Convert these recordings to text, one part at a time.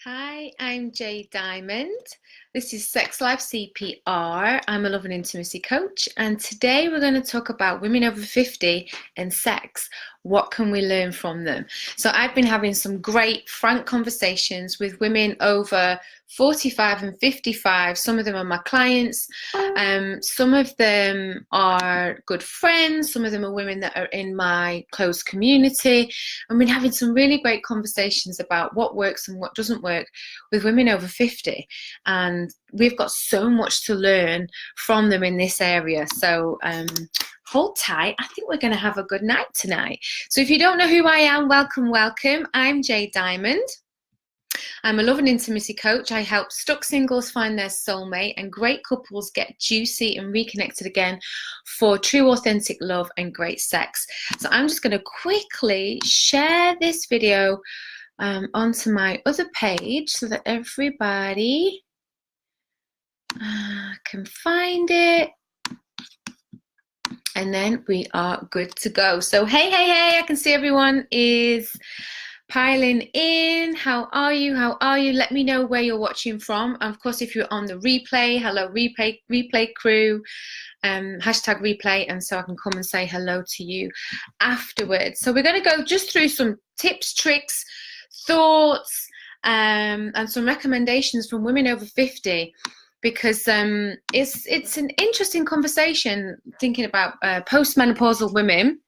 Hi, I'm Jay Diamond. This is Sex Life CPR. I'm a love and intimacy coach, and today we're going to talk about women over 50 and sex. What can we learn from them? So, I've been having some great, frank conversations with women over 45 and 55. Some of them are my clients, some of them are good friends, some of them are women that are in my close community. I've been having some really great conversations about what works and what doesn't work with women over 50. And we've got so much to learn from them in this area. So hold tight. I think we're going to have a good night tonight. So if you don't know who I am, welcome, welcome. I'm Jay Diamond. I'm a love and intimacy coach. I help stuck singles find their soulmate and great couples get juicy and reconnected again for true, authentic love and great sex. So I'm just going to quickly share this video onto my other page so that everybody can find it. And then we are good to go. So hey, I can see everyone is piling in. How are you? Let me know where you're watching from. Of course, if you're on the replay, hello replay crew, hashtag replay, and so I can come and say hello to you afterwards. So we're going to go just through some tips, tricks, thoughts, and some recommendations from women over 50. Because it's an interesting conversation thinking about postmenopausal women,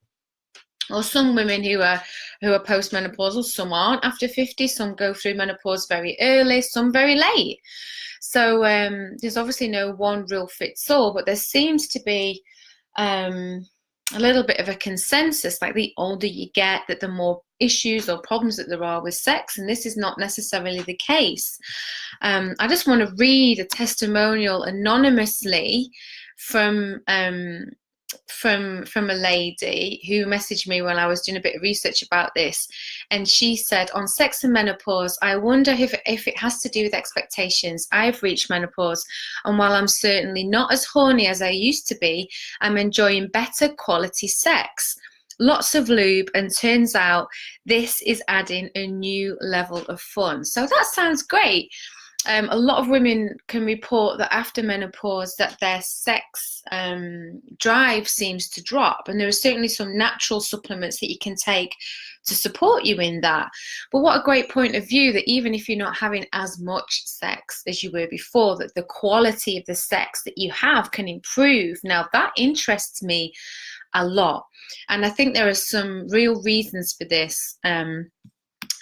or some women who are postmenopausal. Some aren't after 50. Some go through menopause very early. Some very late. So there's obviously no one real fits all, but there seems to be a little bit of a consensus, like the older you get, that the more issues or problems that there are with sex, and this is not necessarily the case. I just want to read a testimonial anonymously from a lady who messaged me when I was doing a bit of research about this, and she said, on sex and menopause, I wonder if it has to do with expectations. I've reached menopause, and while I'm certainly not as horny as I used to be, I'm enjoying better quality sex, lots of lube, and turns out this is adding a new level of fun. So that sounds great. A lot of women can report that after menopause that their sex drive seems to drop, and there are certainly some natural supplements that you can take to support you in that. But what a great point of view, that even if you're not having as much sex as you were before, that the quality of the sex that you have can improve. Now that interests me a lot, and I think there are some real reasons for this.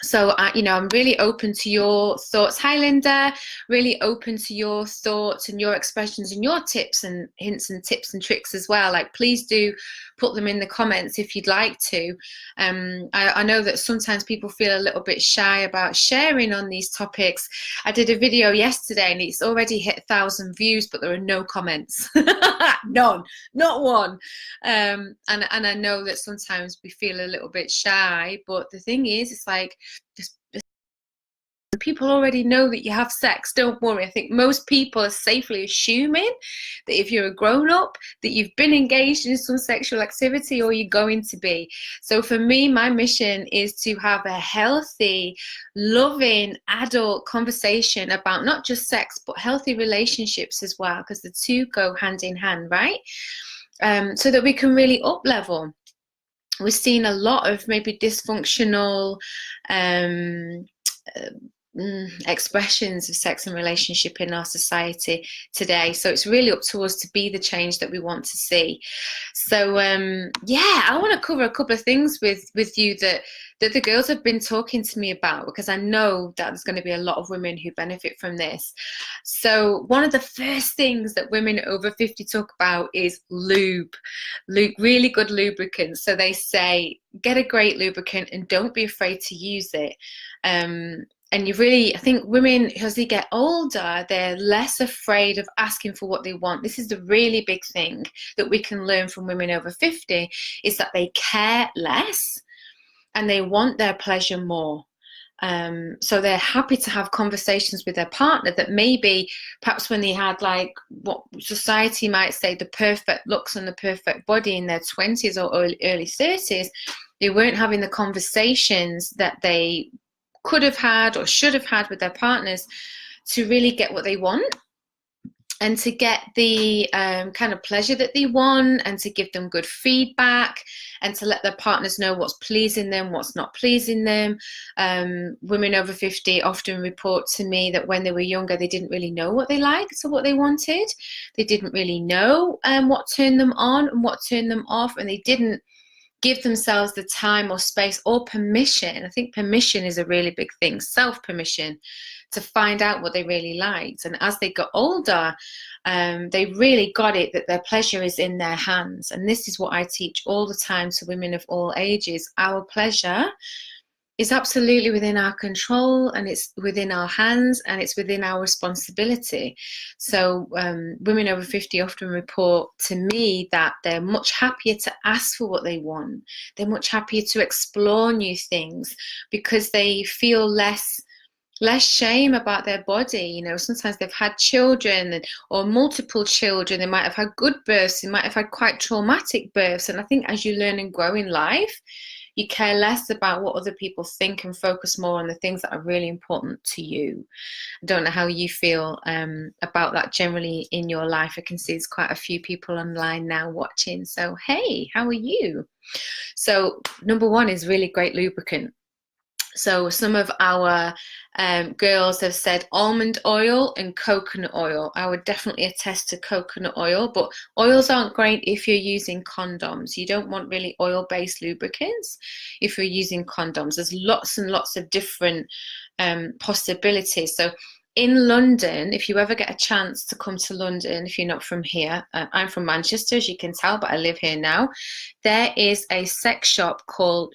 So, I'm really open to your thoughts. Hi, Linda. Really open to your thoughts and your expressions and your tips and hints and tips and tricks as well. Like, please do put them in the comments if you'd like to. I know that sometimes people feel a little bit shy about sharing on these topics. I did a video yesterday and it's already hit 1,000 views, but there are no comments. None, not one. And I know that sometimes we feel a little bit shy, but the thing is, it's like, just people already know that you have sex. Don't worry. I think most people are safely assuming that if you're a grown-up, that you've been engaged in some sexual activity or you're going to be. So for me, my mission is to have a healthy, loving adult conversation about not just sex, but healthy relationships as well, because the two go hand in hand, right? So that we can really up-level. We're seeing a lot of maybe dysfunctional expressions of sex and relationship in our society today. So it's really up to us to be the change that we want to see. So I want to cover a couple of things with you that the girls have been talking to me about, because I know that there's going to be a lot of women who benefit from this. So one of the first things that women over 50 talk about is lube, really good lubricants. So they say, get a great lubricant and don't be afraid to use it. And I think women, as they get older, they're less afraid of asking for what they want. This is the really big thing that we can learn from women over 50, is that they care less and they want their pleasure more. So they're happy to have conversations with their partner that maybe perhaps when they had, like, what society might say the perfect looks and the perfect body in their 20s or early 30s, they weren't having the conversations that they could have had or should have had with their partners to really get what they want, and to get the kind of pleasure that they want, and to give them good feedback, and to let their partners know what's pleasing them, what's not pleasing them. Women over 50 often report to me that when they were younger, they didn't really know what they liked or what they wanted. They didn't really know what turned them on and what turned them off, and they didn't give themselves the time or space or permission. I think permission is a really big thing, self-permission, to find out what they really liked. And as they got older, they really got it that their pleasure is in their hands. And this is what I teach all the time to women of all ages. Our pleasure is absolutely within our control, and it's within our hands, and it's within our responsibility. So women over 50 often report to me that they're much happier to ask for what they want. They're much happier to explore new things because they feel less shame about their body. You know, sometimes they've had children or multiple children. They might have had good births. They might have had quite traumatic births. And I think as you learn and grow in life, you care less about what other people think and focus more on the things that are really important to you. I don't know how you feel about that generally in your life. I can see there's quite a few people online now watching. So, hey, how are you? So, number one is really great lubricant. So some of our girls have said almond oil and coconut oil. I would definitely attest to coconut oil, but oils aren't great if you're using condoms. You don't want really oil-based lubricants if you're using condoms. There's lots and lots of different possibilities. So in London, if you ever get a chance to come to London, if you're not from here, I'm from Manchester, as you can tell, but I live here now. There is a sex shop called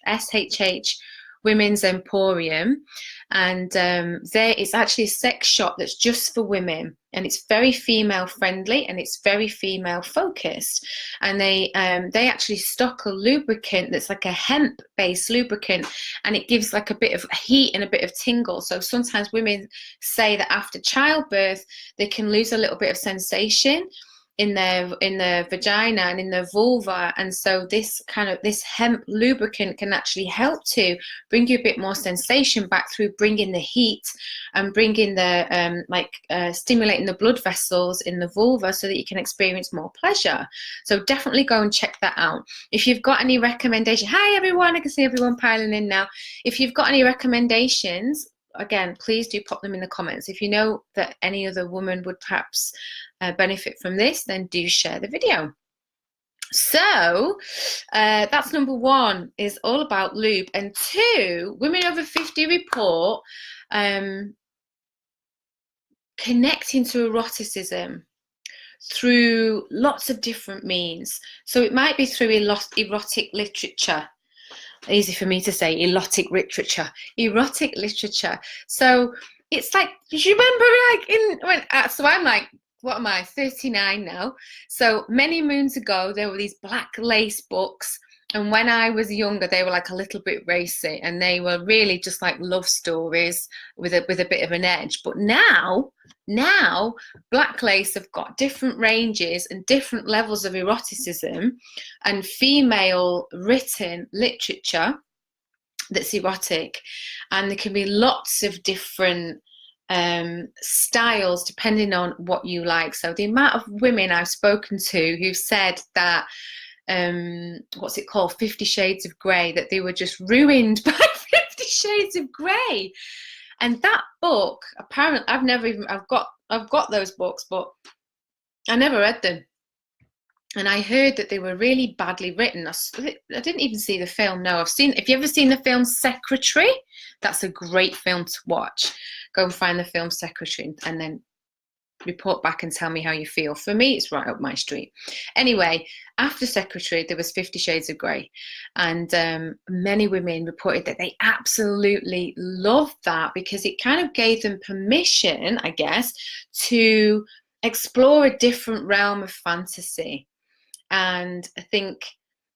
SHH Women's Emporium, and there is actually a sex shop that's just for women, and it's very female friendly and it's very female focused. And they actually stock a lubricant that's like a hemp based lubricant, and it gives like a bit of heat and a bit of tingle. So sometimes women say that after childbirth they can lose a little bit of sensation in their vagina and in their vulva, and so this hemp lubricant can actually help to bring you a bit more sensation back through bringing the heat and bringing the stimulating the blood vessels in the vulva so that you can experience more pleasure. So definitely go and check that out. If you've got any recommendation, hi everyone, I can see everyone piling in now. If you've got any recommendations, again, please do pop them in the comments. If you know that any other woman would perhaps benefit from this, then do share the video. So that's number one, is all about lube. And two, women over 50 report connecting to eroticism through lots of different means. So it might be through erotic literature. Easy for me to say, erotic literature. So it's like, do you remember so I'm like, what am I, 39 now? So many moons ago, there were these black lace books. And when I was younger, they were like a little bit racy, and they were really just like love stories with a bit of an edge. But now black lace have got different ranges and different levels of eroticism and female written literature that's erotic. And there can be lots of different styles depending on what you like. So the amount of women I've spoken to who've said that what's it called, 50 Shades of Grey, that they were just ruined by 50 Shades of Grey. And that book, apparently, I've got those books, but I never read them. And I heard that they were really badly written. I didn't even see the film. No, if you ever seen the film Secretary, that's a great film to watch. Go and find the film Secretary and then report back and tell me how you feel. For me, it's right up my street. Anyway, after Secretary, there was 50 Shades of Grey. And many women reported that they absolutely loved that because it kind of gave them permission, I guess, to explore a different realm of fantasy. And I think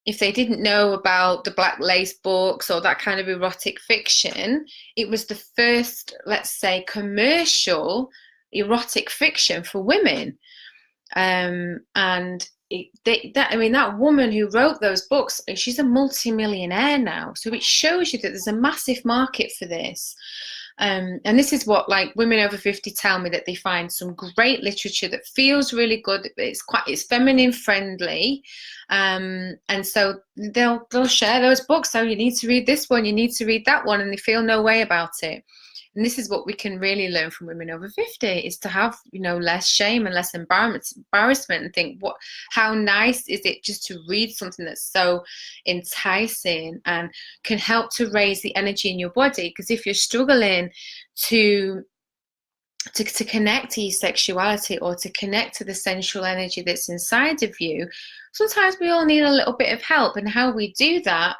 if they didn't know about the black lace books or that kind of erotic fiction, it was the first, let's say, commercial erotic fiction for women. And I mean, that woman who wrote those books, she's a multi-millionaire now. So it shows you that there's a massive market for this. And this is what, like, women over 50 tell me, that they find some great literature that feels really good. It's feminine friendly. And so they'll share those books. So you need to read this one, you need to read that one, and they feel no way about it. And this is what we can really learn from women over 50, is to have, less shame and less embarrassment, and think, how nice is it just to read something that's so enticing and can help to raise the energy in your body. Because if you're struggling to connect to your sexuality, or to connect to the sensual energy that's inside of you, sometimes we all need a little bit of help. And how we do that,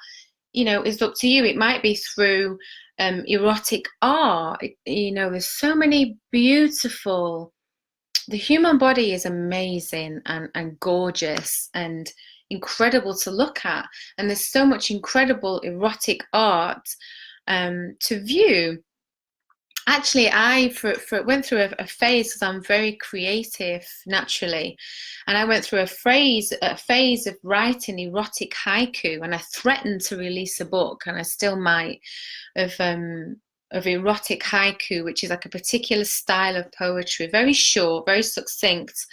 is up to you. It might be through erotic art. There's so many beautiful, the human body is amazing and gorgeous and incredible to look at, and there's so much incredible erotic art to view. Actually, I went through a phase, because I'm very creative naturally, and I went through a phase of writing erotic haiku, and I threatened to release a book, and I still might, of erotic haiku, which is like a particular style of poetry, very short, very succinct.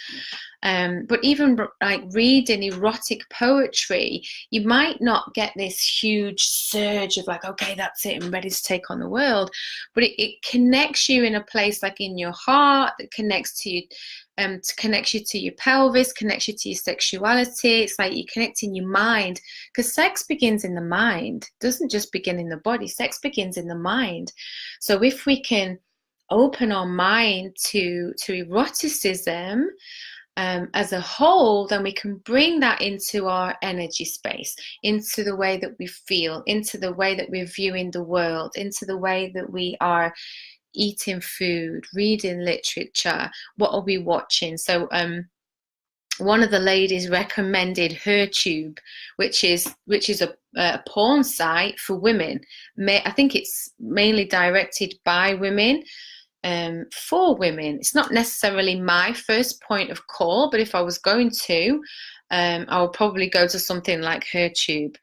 But even like reading erotic poetry, you might not get this huge surge of like, okay, that's it, I'm ready to take on the world. But it connects you in a place like in your heart, that connects to you, connects you to your pelvis, connects you to your sexuality. It's like you're connecting your mind, because sex begins in the mind. It doesn't just begin in the body. Sex begins in the mind. So if we can open our mind to eroticism, as a whole, then we can bring that into our energy space, into the way that we feel, into the way that we're viewing the world, into the way that we are eating food, reading literature. What are we watching? So one of the ladies recommended HerTube, which is a porn site for women. I think it's mainly directed by women. For women. It's not necessarily my first point of call, but if I was going to, I would probably go to something like HerTube.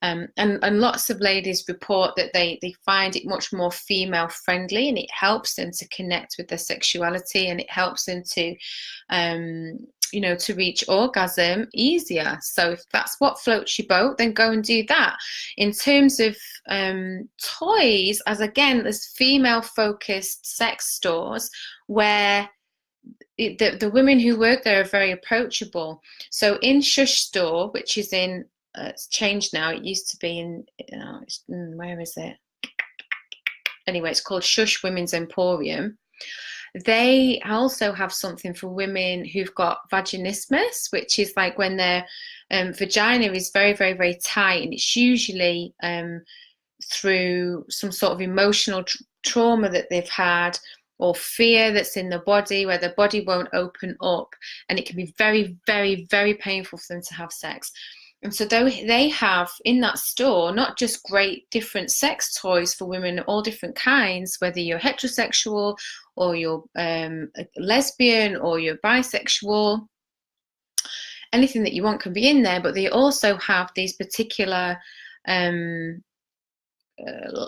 And lots of ladies report that they find it much more female friendly, and it helps them to connect with their sexuality, and it helps them to to reach orgasm easier. So if that's what floats your boat, then go and do that. In terms of toys, as again, there's female focused sex stores where the women who work there are very approachable. So in Shush Store, which is in it's changed now, it used to be in where is it, anyway, it's called Shush Women's Emporium. They also have something for women who've got vaginismus, which is like when their vagina is very, very, very tight, and it's usually through some sort of emotional trauma that they've had, or fear that's in the body, where the body won't open up, and it can be very, very, very painful for them to have sex. And so they have in that store not just great different sex toys for women, all different kinds, whether you're heterosexual or you're lesbian or you're bisexual, anything that you want can be in there. But they also have these particular,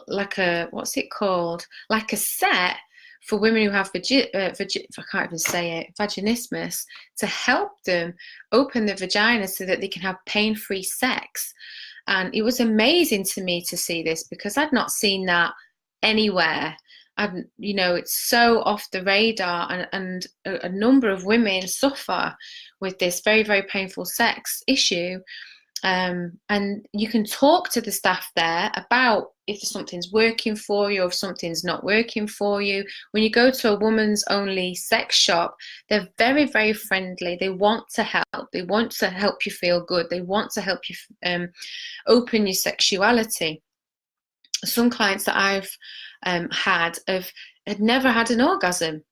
like a, what's it called? Like a set for women who have I can't even say it, vaginismus, to help them open the vagina so that they can have pain-free sex. And it was amazing to me to see this, because I'd not seen that anywhere. It's so off the radar, and a number of women suffer with this very, very painful sex issue. And you can talk to the staff there about if something's working for you or if something's not working for you. When you go to a woman's only sex shop, they're very, very friendly. They want to help. They want to help you feel good. They want to help you open your sexuality. Some clients that I've had never had an orgasm,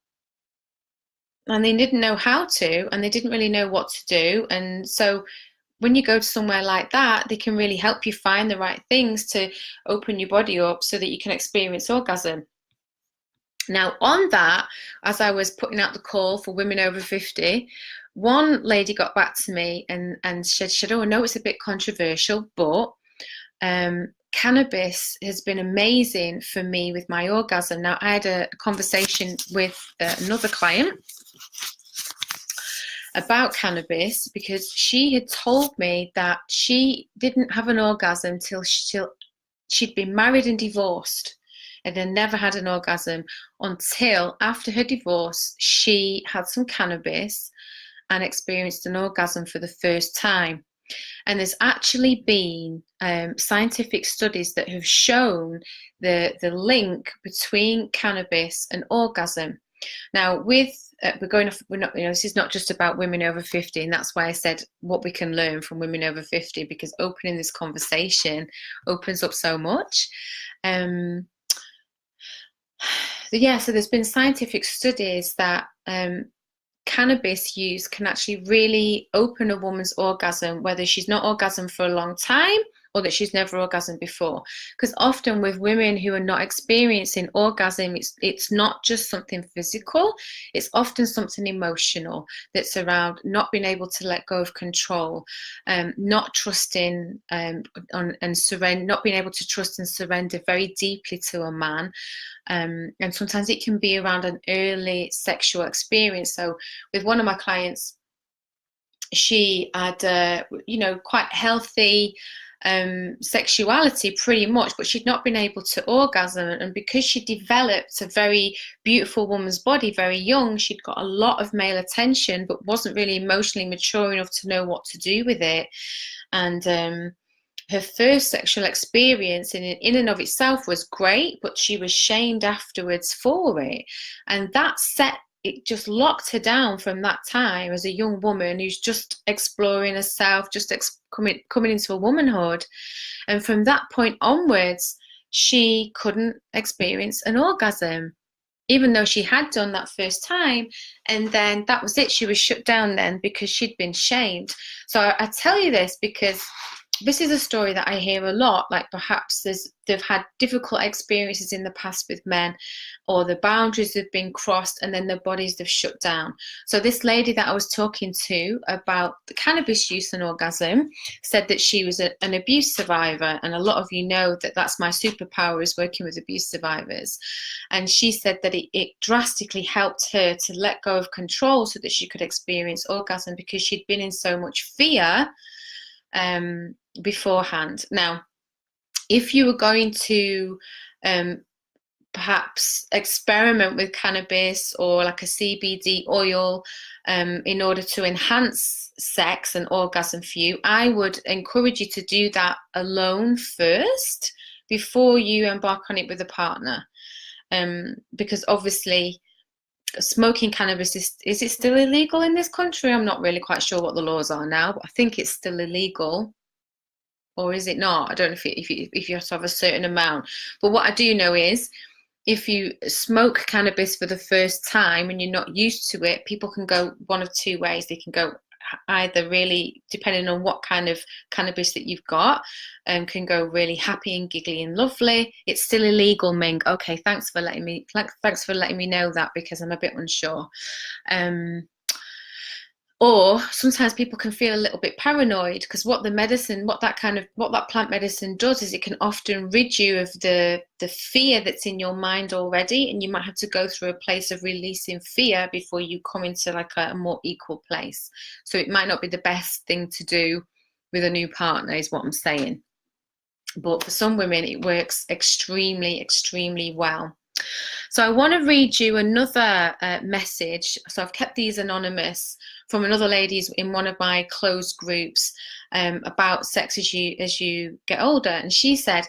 and they didn't know how to, and they didn't really know what to do. And so when you go to somewhere like that, they can really help you find the right things to open your body up so that you can experience orgasm. Now, on that, as I was putting out the call for women over 50, one lady got back to me and said, oh, I know it's a bit controversial, but cannabis has been amazing for me with my orgasm. Now, I had a conversation with another client about cannabis because she had told me that she didn't have an orgasm till she'd been married and divorced and then never had an orgasm until after her divorce she had some cannabis and experienced an orgasm for the first time. And there's actually been scientific studies that have shown the link between cannabis and orgasm. Now, with we're not, this is not just about women over 50, and that's why I said what we can learn from women over 50, because opening this conversation opens up so much. Yeah, so there's been scientific studies that cannabis use can actually really open a woman's orgasm, whether she's not orgasmed for a long time or that she's never orgasmed before. Because often with women who are not experiencing orgasm, it's not just something physical, it's often something emotional that's around not being able to let go of control, not trusting and surrender, not being able to trust and surrender very deeply to a man. And sometimes it can be around an early sexual experience. So with one of my clients, she had quite healthy sexuality pretty much, but she'd not been able to orgasm, and because she developed a very beautiful woman's body very young, she'd got a lot of male attention but wasn't really emotionally mature enough to know what to do with it. And her first sexual experience in and of itself was great, but she was shamed afterwards for it. And it just locked her down from that time as a young woman who's just exploring herself, just coming into a womanhood. And from that point onwards, she couldn't experience an orgasm, even though she had done that first time. And then that was it. She was shut down then because she'd been shamed. So I tell you this because this is a story that I hear a lot, like perhaps they've had difficult experiences in the past with men, or the boundaries have been crossed and then their bodies have shut down. So this lady that I was talking to about the cannabis use and orgasm said that she was an abuse survivor, and a lot of you know that that's my superpower, is working with abuse survivors. And she said that it drastically helped her to let go of control so that she could experience orgasm, because she'd been in so much fear beforehand. Now, if you were going to perhaps experiment with cannabis or like a CBD oil in order to enhance sex and orgasm for you, I would encourage you to do that alone first before you embark on it with a partner, because obviously smoking cannabis is it still illegal in this country? I'm not really quite sure what the laws are now, but I think it's still illegal. Or is it not? I don't know if you have to have a certain amount. But what I do know is, if you smoke cannabis for the first time and you're not used to it, people can go one of two ways. They can go either really, depending on what kind of cannabis that you've got, can go really happy and giggly and lovely. It's still illegal, Ming. Okay, thanks for letting me know that, because I'm a bit unsure. Or sometimes people can feel a little bit paranoid, because what that plant medicine does is it can often rid you of the fear that's in your mind already, and you might have to go through a place of releasing fear before you come into like a more equal place. So it might not be the best thing to do with a new partner, is what I'm saying. But for some women, it works extremely, extremely well. So I want to read you another message. So I've kept these anonymous, from another lady in one of my closed groups about sex as you get older. And she said,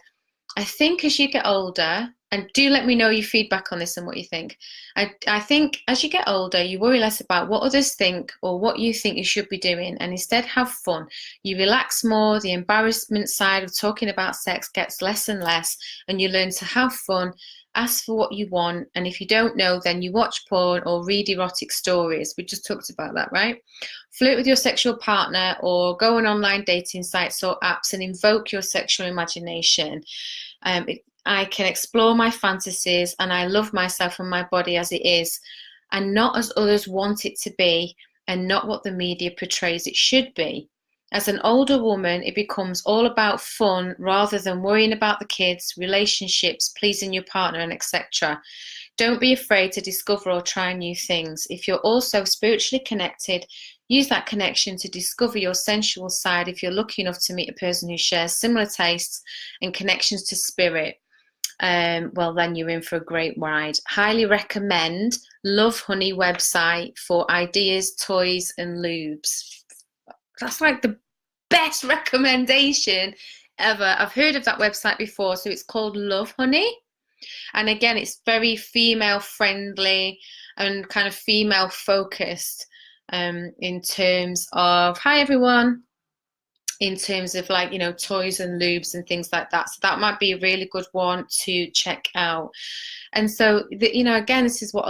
I think as you get older, and do let me know your feedback on this and what you think. I think as you get older, you worry less about what others think or what you think you should be doing, and instead have fun. You relax more, the embarrassment side of talking about sex gets less and less, and you learn to have fun. Ask for what you want, and if you don't know, then you watch porn or read erotic stories. We just talked about that, right? Flirt with your sexual partner, or go on online dating sites or apps and invoke your sexual imagination. I can explore my fantasies, and I love myself and my body as it is, and not as others want it to be. and not what the media portrays it should be. As an older woman, it becomes all about fun rather than worrying about the kids, relationships, pleasing your partner, and etc. Don't be afraid to discover or try new things. If you're also spiritually connected, use that connection to discover your sensual side if you're lucky enough to meet a person who shares similar tastes and connections to spirit. Well, then you're in for a great ride. Highly recommend Lovehoney website for ideas, toys, and lubes. That's like the best recommendation ever. I've heard of that website before, so it's called Lovehoney. And again, it's very female friendly and kind of female focused in terms of, hi everyone, in terms of like, you know, toys and lubes and things like that. So that might be a really good one to check out. And so, you know, again, this is what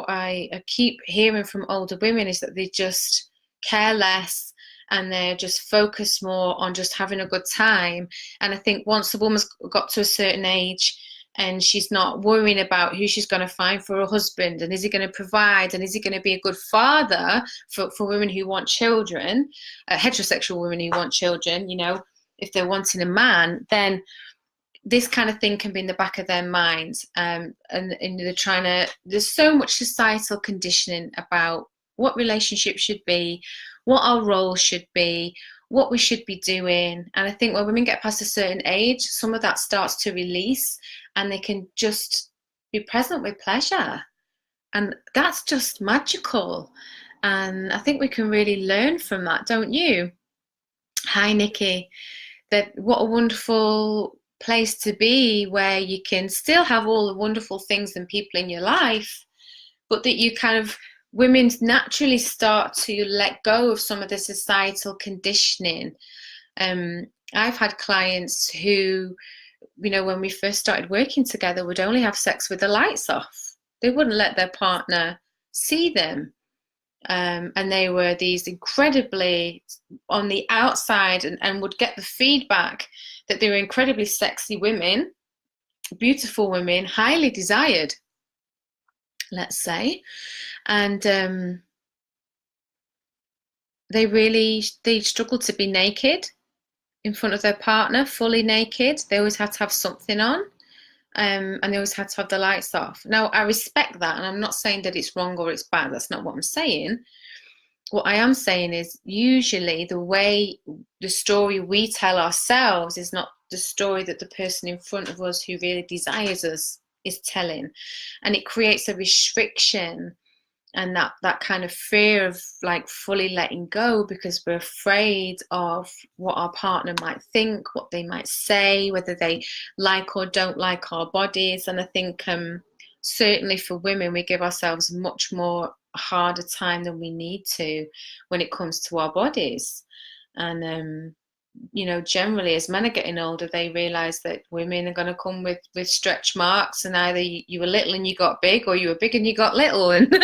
I keep hearing from older women, is that they just care less and they're just focused more on just having a good time. And I think once a woman's got to a certain age and she's not worrying about who she's going to find for a husband, and is he going to provide, and is he going to be a good father for women who want children, heterosexual women who want children, you know, if they're wanting a man, then this kind of thing can be in the back of their minds. And they're trying to, there's so much societal conditioning about what relationships should be, what our role should be, what we should be doing. And I think when women get past a certain age, some of that starts to release and they can just be present with pleasure. And that's just magical. And I think we can really learn from that, don't you? Hi, Nikki. That what a wonderful place to be, where you can still have all the wonderful things and people in your life, but that you kind of, women naturally start to let go of some of the societal conditioning. I've had clients who, you know, when we first started working together, would only have sex with the lights off. They wouldn't let their partner see them. And they were these incredibly on the outside, and would get the feedback that they were incredibly sexy women, beautiful women, highly desired, let's say. And they struggled to be naked in front of their partner, fully naked. They always had to have something on, and they always had to have the lights off. Now, I respect that, and I'm not saying that it's wrong or it's bad. That's not what I'm saying. What I am saying is, usually the way the story we tell ourselves is not the story that the person in front of us who really desires us is telling. And it creates a restriction and that kind of fear of like fully letting go, because we're afraid of what our partner might think, what they might say, whether they like or don't like our bodies. And I think certainly for women, we give ourselves much more harder time than we need to when it comes to our bodies. And you know, generally as men are getting older, they realize that women are going to come with stretch marks, and either you were little and you got big, or you were big and you got little. And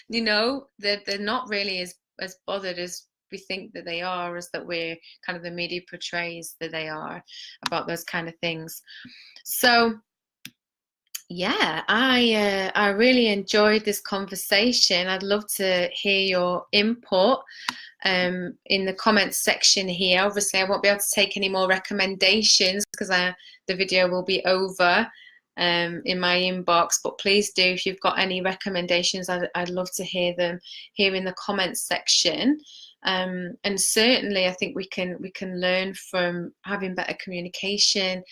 you know, they're not really as bothered as we think that they are, as that we're kind of the media portrays that they are about those kind of things. So yeah, I really enjoyed this conversation. I'd love to hear your input in the comments section here. Obviously, I won't be able to take any more recommendations because the video will be over in my inbox. But please do, if you've got any recommendations, I'd love to hear them here in the comments section. And certainly, I think we can learn from having better communication,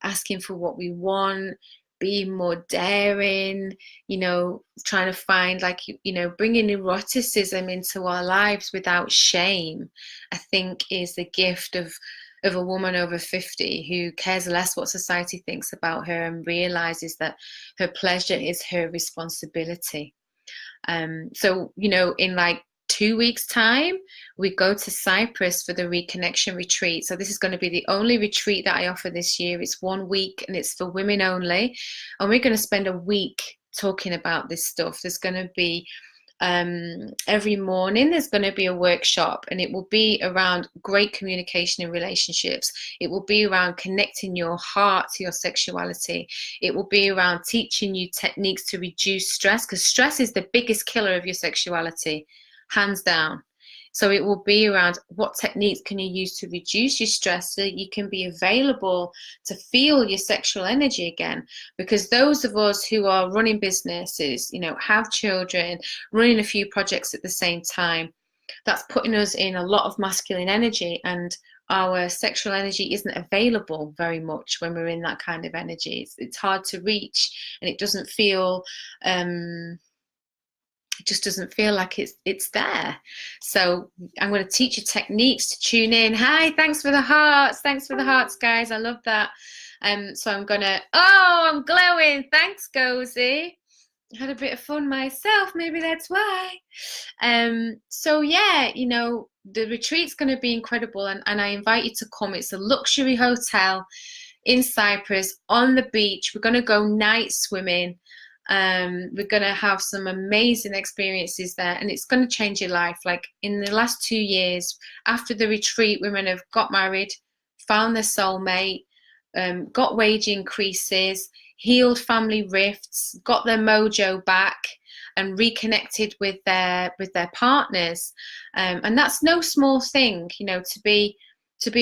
asking for what we want, being more daring, you know, trying to find, like, you know, bringing eroticism into our lives without shame, I think is the gift of a woman over 50 who cares less what society thinks about her and realizes that her pleasure is her responsibility. So, you know, in like 2 weeks' time, we go to Cyprus for the Reconnection Retreat. So this is going to be the only retreat that I offer this year. It's 1 week and it's for women only. And we're going to spend a week talking about this stuff. There's going to be every morning there's going to be a workshop, and it will be around great communication in relationships. It will be around connecting your heart to your sexuality. It will be around teaching you techniques to reduce stress, because stress is the biggest killer of your sexuality. hands down. So it will be around what techniques can you use to reduce your stress so that you can be available to feel your sexual energy again. Because those of us who are running businesses, you know, have children, running a few projects at the same time, that's putting us in a lot of masculine energy, and our sexual energy isn't available very much when we're in that kind of energy. It's hard to reach, and it doesn't feel it just doesn't feel like it's there. So I'm going to teach you techniques to tune in. Hi, thanks for the hearts, guys. I love that. So I'm gonna, oh, I'm glowing. Thanks, Gozy. I had a bit of fun myself, maybe that's why. So yeah, you know, the retreat's going to be incredible, and I invite you to come. It's a luxury hotel in Cyprus on the beach. We're going to go night swimming. We're going to have some amazing experiences there, and it's going to change your life. Like in the last 2 years after the retreat, women have got married, found their soulmate, got wage increases, healed family rifts, got their mojo back, and reconnected with their partners. And that's no small thing, you know, to be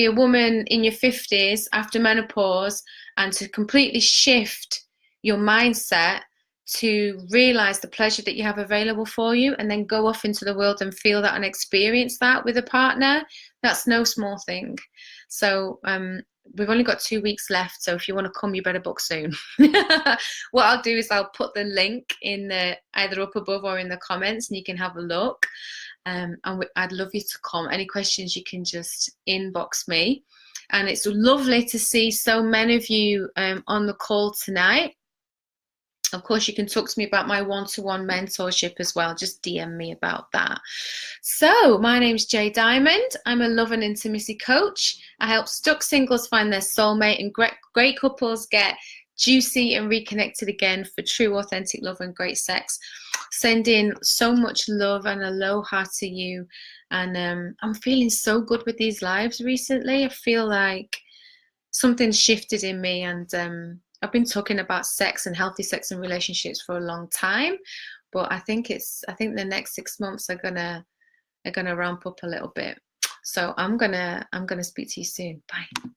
a woman in your 50s after menopause and to completely shift your mindset to realize the pleasure that you have available for you, and then go off into the world and feel that and experience that with a partner. That's no small thing. So we've only got 2 weeks left, so if you want to come, you better book soon. What I'll do is I'll put the link in the either up above or in the comments, and you can have a look. And I'd love you to come. Any questions, you can just inbox me. And it's lovely to see so many of you on the call tonight. Of course, you can talk to me about my one-to-one mentorship as well. Just DM me about that. So my name's Jay Diamond. I'm a love and intimacy coach. I help stuck singles find their soulmate, and great couples get juicy and reconnected again for true, authentic love and great sex. Sending so much love and aloha to you. And I'm feeling so good with these lives recently. I feel like something's shifted in me, and I've been talking about sex and healthy sex and relationships for a long time, but I think the next 6 months are gonna ramp up a little bit. So I'm gonna speak to you soon. Bye.